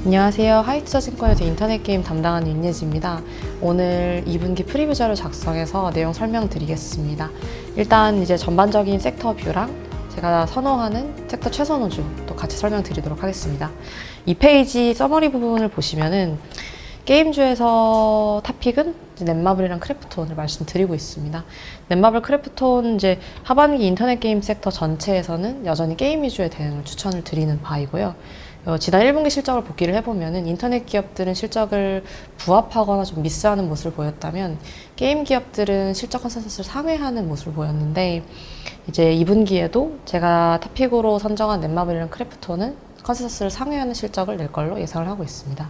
안녕하세요. 하이투자증권에서 인터넷 게임 담당하는 윤예지입니다. 오늘 2분기 프리뷰 자료 작성해서 내용 설명드리겠습니다. 일단 이제 전반적인 섹터 뷰랑 제가 선호하는 섹터 최선호주 또 같이 설명드리도록 하겠습니다. 이 페이지 서머리 부분을 보시면은 게임주에서 탑픽은 넷마블이랑 크래프톤을 말씀드리고 있습니다. 넷마블, 크래프톤 이제 하반기 인터넷 게임 섹터 전체에서는 여전히 게임 위주의 대응을 추천을 드리는 바이고요. 지난 1분기 실적을 복기를 해보면은 인터넷 기업들은 실적을 부합하거나 좀 미스하는 모습을 보였다면 게임 기업들은 실적 컨센서스를 상회하는 모습을 보였는데 이제 2분기에도 제가 탑픽으로 선정한 넷마블이랑 크래프톤은 컨센서스를 상회하는 실적을 낼 걸로 예상을 하고 있습니다.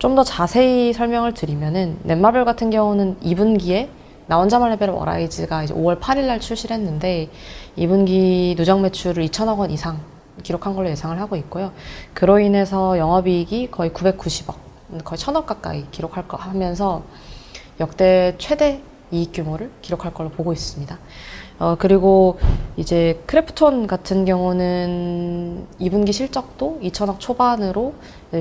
좀 더 자세히 설명을 드리면은 넷마블 같은 경우는 2분기에 나 혼자만 레벨업 어라이즈가 이제 5월 8일 날 출시를 했는데 2분기 누적 매출을 2천억 원 이상 기록한 걸로 예상을 하고 있고요. 그로 인해서 영업이익이 거의 990억, 거의 1000억 가까이 기록할 거 하면서 역대 최대 이익 규모를 기록할 걸로 보고 있습니다. 그리고 이제 크래프톤 같은 경우는 2분기 실적도 2천억 초반으로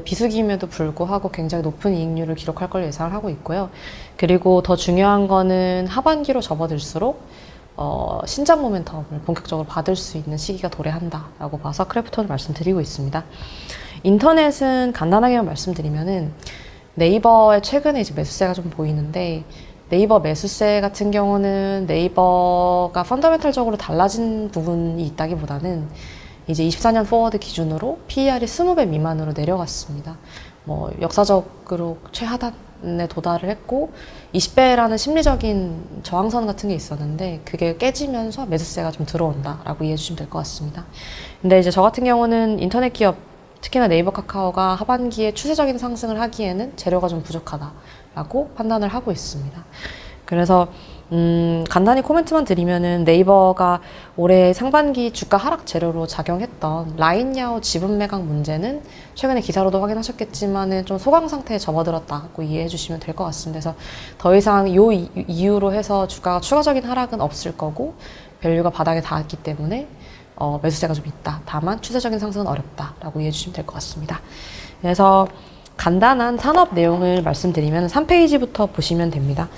비수기임에도 불구하고 굉장히 높은 이익률을 기록할 걸로 예상을 하고 있고요. 그리고 더 중요한 거는 하반기로 접어들수록 신작 모멘텀을 본격적으로 받을 수 있는 시기가 도래한다라고 봐서 크래프톤을 말씀드리고 있습니다. 인터넷은 간단하게만 말씀드리면은 네이버의 최근에 이제 매수세가 좀 보이는데 네이버 매수세 같은 경우는 네이버가 펀더멘탈적으로 달라진 부분이 있다기보다는 이제 24년 포워드 기준으로 PER이 20배 미만으로 내려갔습니다. 역사적으로 최하단에 도달을 했고 20배라는 심리적인 저항선 같은 게 있었는데 그게 깨지면서 매수세가 좀 들어온다라고 이해해 주시면 될 것 같습니다. 근데 이제 저 같은 경우는 인터넷 기업 특히나 네이버 카카오가 하반기에 추세적인 상승을 하기에는 재료가 좀 부족하다라고 판단을 하고 있습니다. 그래서 간단히 코멘트만 드리면은 네이버가 올해 상반기 주가 하락 재료로 작용했던 라인야오 지분 매각 문제는 최근에 기사로도 확인하셨겠지만은 좀 소강 상태에 접어들었다고 이해해 주시면 될 것 같습니다. 그래서 더 이상 요 이유로 해서 주가가 추가적인 하락은 없을 거고 밸류가 바닥에 닿았기 때문에 매수세가 좀 있다. 다만 추세적인 상승은 어렵다라고 이해해 주시면 될 것 같습니다. 그래서 간단한 산업 내용을 말씀드리면 3페이지부터 보시면 됩니다.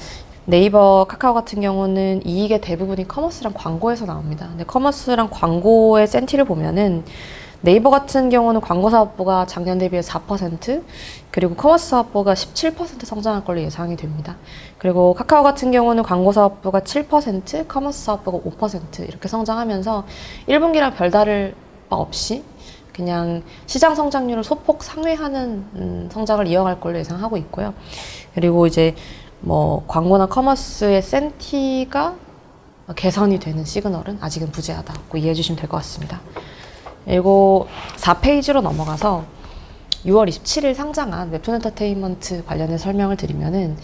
네이버, 카카오 같은 경우는 이익의 대부분이 커머스랑 광고에서 나옵니다. 근데 커머스랑 광고의 센티를 보면은 네이버 같은 경우는 광고 사업부가 작년 대비해서 4%, 그리고 커머스 사업부가 17% 성장할 걸로 예상이 됩니다. 그리고 카카오 같은 경우는 광고 사업부가 7%, 커머스 사업부가 5% 이렇게 성장하면서 1분기랑 별다를 바 없이 그냥 시장 성장률을 소폭 상회하는 성장을 이어갈 걸로 예상하고 있고요. 그리고 이제 광고나 커머스의 센티가 개선이 되는 시그널은 아직은 부재하다고 이해해 주시면 될 것 같습니다. 그리고 4페이지로 넘어가서 6월 27일 상장한 웹툰 엔터테인먼트 관련해서 설명을 드리면은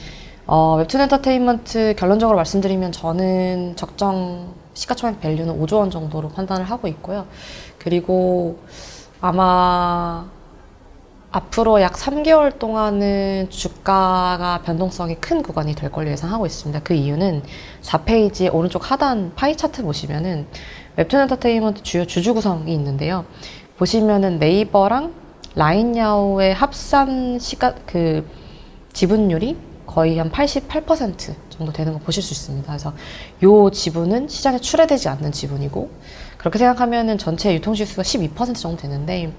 웹툰 엔터테인먼트 결론적으로 말씀드리면 저는 적정 시가총액 밸류는 5조 원 정도로 판단을 하고 있고요. 그리고 아마 앞으로 약 3개월 동안은 주가가 변동성이 큰 구간이 될 걸로 예상하고 있습니다. 그 이유는 4페이지 오른쪽 하단 파이 차트 보시면은 웹툰 엔터테인먼트 주요 주주 구성이 있는데요. 보시면은 네이버랑 라인야오의 합산 지분율이 거의 한 88% 정도 되는 거 보실 수 있습니다. 그래서 요 지분은 시장에 출회되지 않는 지분이고 그렇게 생각하면은 전체 유통지수가 12% 정도 되는데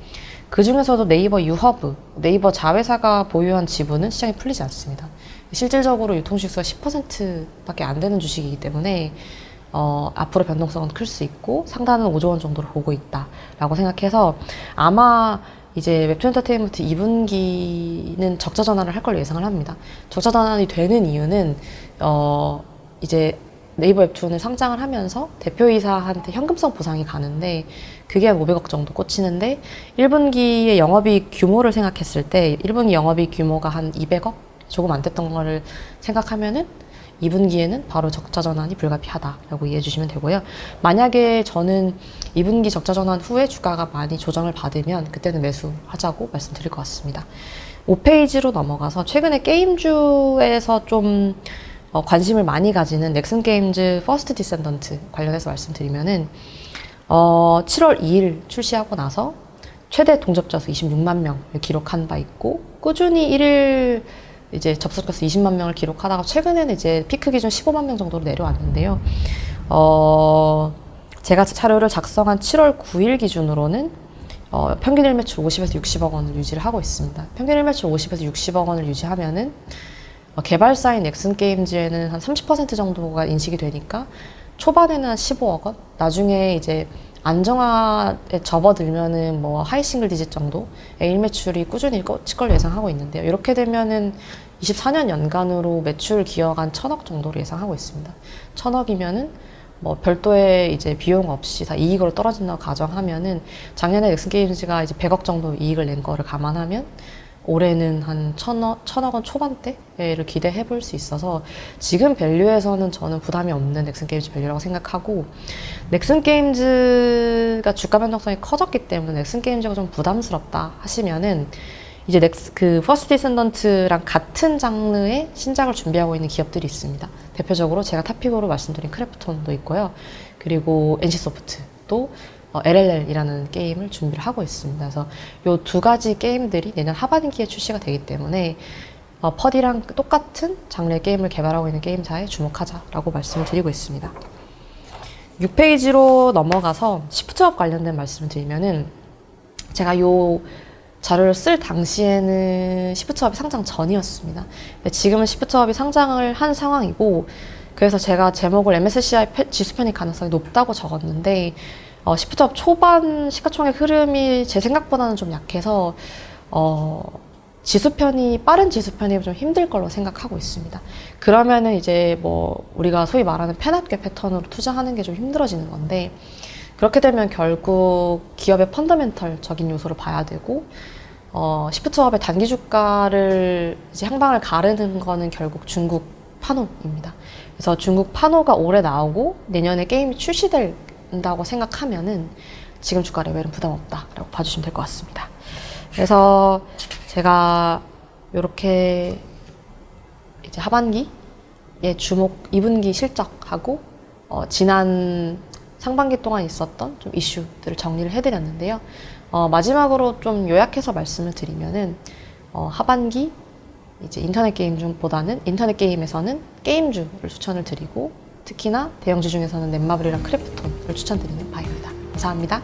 그 중에서도 네이버 유허브, 네이버 자회사가 보유한 지분은 시장에 풀리지 않습니다. 실질적으로 유통지수가 10%밖에 안 되는 주식이기 때문에 앞으로 변동성은 클 수 있고 상단은 5조 원 정도로 보고 있다라고 생각해서 아마 이제 웹툰 엔터테인먼트 2분기는 적자 전환을 할 걸로 예상을 합니다. 적자 전환이 되는 이유는 이제 네이버 웹툰을 상장을 하면서 대표이사한테 현금성 보상이 가는데 그게 한 500억 정도 꽂히는데 1분기의 영업이익 규모를 생각했을 때 1분기 영업이익 규모가 한 200억 조금 안 됐던 거를 생각하면은 2분기에는 바로 적자 전환이 불가피하다라고 이해해 주시면 되고요. 만약에 저는 2분기 적자 전환 후에 주가가 많이 조정을 받으면 그때는 매수하자고 말씀드릴 것 같습니다. 5페이지로 넘어가서 최근에 게임주에서 좀 관심을 많이 가지는 넥슨 게임즈 퍼스트 디센던트 관련해서 말씀드리면은 7월 2일 출시하고 나서 최대 동접자 수 26만 명을 기록한 바 있고, 꾸준히 1일 이제 접속자 수 20만 명을 기록하다가 최근에는 이제 피크 기준 15만 명 정도로 내려왔는데요. 제가 자료를 작성한 7월 9일 기준으로는 평균 일매출 50에서 60억 원을 유지를 하고 있습니다. 평균 일매출 50에서 60억 원을 유지하면은 개발사인 넥슨게임즈에는 한 30% 정도가 인식이 되니까 초반에는 한 15억 원, 나중에 이제 안정화에 접어들면은 뭐 하이 싱글 디짓 정도의 일매출이 꾸준히 꽂힐 걸로 예상하고 있는데요. 이렇게 되면은 24년 연간으로 매출 기여가 한 1,000억 정도로 예상하고 있습니다. 1,000억이면은 뭐 별도의 이제 비용 없이 다 이익으로 떨어진다고 가정하면은 작년에 넥슨게임즈가 이제 100억 정도 이익을 낸 거를 감안하면 올해는 한 1,000억 원 초반대를 기대해 볼 수 있어서 지금 밸류에서는 저는 부담이 없는 넥슨게임즈 밸류라고 생각하고, 넥슨게임즈가 주가 변동성이 커졌기 때문에 넥슨게임즈가 좀 부담스럽다 하시면은 이제 퍼스트 디센던트랑 같은 장르의 신작을 준비하고 있는 기업들이 있습니다. 대표적으로 제가 탑픽으로 말씀드린 크래프톤도 있고요. 그리고 NC소프트도 LLL이라는 게임을 준비를 하고 있습니다. 그래서 이 두 가지 게임들이 내년 하반기에 출시가 되기 때문에 퍼디랑 똑같은 장르의 게임을 개발하고 있는 게임사에 주목하자라고 말씀을 드리고 있습니다. 6페이지로 넘어가서 시프트업 관련된 말씀을 드리면은, 제가 이 자료를 쓸 당시에는 시프트업이 상장 전이었습니다. 지금은 시프트업이 상장을 한 상황이고, 그래서 제가 제목을 MSCI 지수 편입 가능성이 높다고 적었는데, 시프트업 초반 시가총액 흐름이 제 생각보다는 좀 약해서 빠른 지수 편입이 좀 힘들 걸로 생각하고 있습니다. 그러면은 이제 뭐 우리가 소위 말하는 펜업계 패턴으로 투자하는 게 좀 힘들어지는 건데, 그렇게 되면 결국 기업의 펀더멘털적인 요소를 봐야 되고, 시프트업의 단기 주가를 이제 향방을 가르는 거는 결국 중국 파노입니다. 그래서 중국 파노가 올해 나오고 내년에 게임이 출시된다고 생각하면은 지금 주가 레벨은 부담 없다라고 봐주시면 될 것 같습니다. 그래서 제가 이렇게 이제 하반기에 2분기 실적하고 지난 상반기 동안 있었던 좀 이슈들을 정리를 해드렸는데요. 마지막으로 좀 요약해서 말씀을 드리면은 하반기 이제 인터넷 게임에서는 게임주를 추천을 드리고, 특히나 대형주 중에서는 넷마블이랑 크래프톤을 추천드리는 바입니다. 감사합니다.